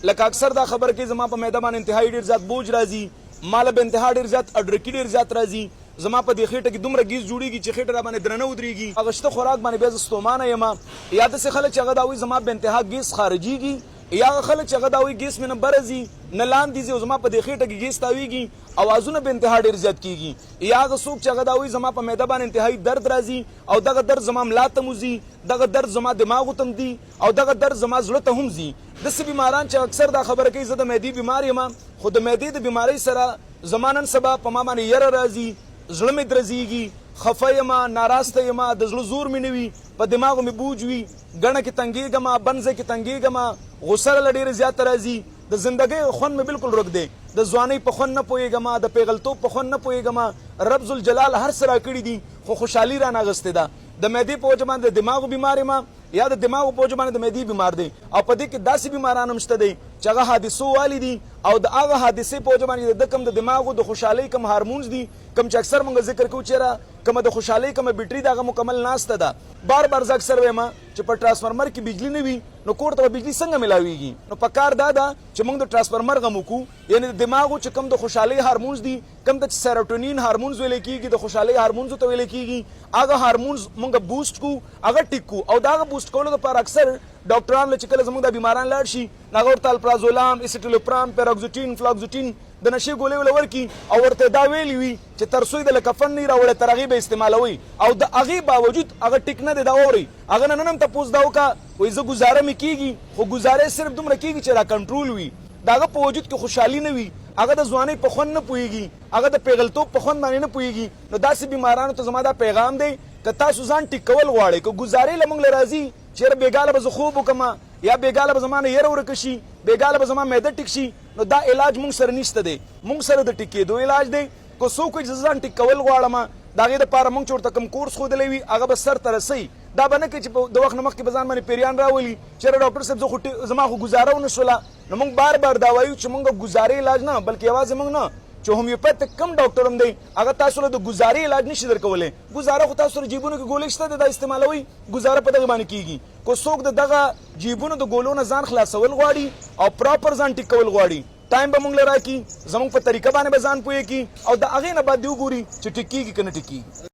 لکه اکثر دا خبر کې زما په معده باندې انتهایی ډېر زیات بوج راځي، ماله به انتها ډېر زیات اډرکي ډېر زیات راځي، زما په دې خېټه کې دومره ګیز جوړېږي چې خېټه را باندې درنه ودرېږي. هغه شته خوراک باندې بیا زه ستومانه یم. یا داسې خلک چې هغه دا وایي زما به انتها ګیس خارجېږي، یا هغه خلک چې هغه دا وایي ګیس مې نه بره ځي نه لاندې ځي او زما په دې خېټه کې ګیس تاویږي، اوازونه به انتها ډېر زیات کېږي. یا هغه څوک چې هغه دا وایي زما په معده باندې انتهایی درد راځي او دغه درد زما ملا ته م ځي، دغه درد زما دماغو ته م ځي او دغه درد زما زړه ته هم ځي. داسې بیماران چې اکثر دا خبره کوي زه د معدې بیمار یم، خو د معدې د بیمارۍ سره زما نن سبا په ما باندې یره راځي، زړه مې درزیږي، خفه یم، ناراسته یم، د زړه زور مې نه وي، په دماغو مې بوج وي، ګڼه کې تنګېږم، بند ځای کې تنګېږم، غوسه راله ډېره زیاته راځي، د زندګۍ خوند مې بالکل ورک دی، د ځوانۍ په خوند نه پوهېږم، د پیغلتوب په خوند نه پوهېږم. رب ذوالجلال هر څه راکړي دي خو خوشحالي رانه اغوستې ده. د معدې په وجه باندې د دماغو بیمار یم یا د دماغو په وجه باندې د معدې بیمار دی. او په دې کې داسې بیماران هم شته دی چې هغه حادثو والي دي او د هغه حادثې په وجه باندې د کم د دماغو د خوشحالۍ کم هارمونز دي، کم چې اکثر موږ ذکر کوو چېرې کومه د خوشحالۍ کومه بیټري د هغه مکمل ناسته ده. بار بار زه اکثر وایم چې په ټرانسفارمر کې بجلي نه وي نو کور ته به بجلي څنګه ملاویږي. نو په کار دا ده چې موږ د ټرانسفارمر غم وکړو، یعنې د دماغو چې کم د خوشحالۍ هارمونز دي، کم د سیروټونین هارمونز ویلی کېږي، د خوشحالۍ هارمونزو ته ویلی کېږي، هغه هارمونز موږ بوسټ کړو، هغه ټیک کړو. او د هغه بوسټ کولو دپاره اکثر ډاکټران چې کله زموږ د بیماران لاړ شي نو هغه ورته الپرازولام، اسیټیلوپرام، پیراکزوټین، فلاکزوټین د نشې ګولۍ وله ورکړي او ورته دا ویلي وي چې تر څو یې د کفن نه راوړی تر هغې به استعمالوئ. او د هغې باوجود هغه ټیک نه دی. دا واورئ هغه نه نن هم تپوس دا وکړه وایي زه ګزاره مې کېږي، خو ګزاره یې صرف دومره کېږي چې را کنټرول وي، د هغه په وجود کې خوشحالي نه وي، هغه د ځوانۍ په خوند نه پوهېږي، هغه د پیغلتوب په خوند باندې نه پوهېږي. نو داسې بیمارانو ته زما دا پیغام دی که تاسو ځان ټیک کول غواړئ، که ګزارې له موږ له راځي چې یاره بېګاله به زه خوب وکړم یا بېګاله به زما نه یره ورکه شي، بېګاله به زما معده ټیک شي، نو دا علاج موږ سره نشته دی. موږ سره د ټیک کېدو علاج دی. که څوک وایي چې زه ځان ټیک کول غواړم د هغې دپاره موږ چې ورته کوم کورس ښودلی وي هغه به سر ته رسوي. دا به نه کوي چې د وخت نه مخکې به ځان باندې پیریان راولي چې یاره ډاکټر صاحب زما خو ګزاره ونه شوله. نو موږ بار بار دا وایو چې موږ ګزارې علاج نه بلکې یوازې موږ نه چې هومیوپیتک کم ډاکټر هم دی هغه تاسو له د ګزارې علاج نشي درکولی. ګزاره خو تاسو سره جیبونو کې ګولۍ شته دا استعمالوئ، ګزاره په دغه باندې کېږي. که څوک د دغه جیبونو د ګولو نه ځان خلاصول غواړي او پراپر ځان ټیک کول غواړي، ټایم به موږ له راکړي، زموږ په طریقه باندې به ځان پوهې کړي او د هغې نه بعد دې وګوري چې ټیک کېږي که نه ټیک کېږي.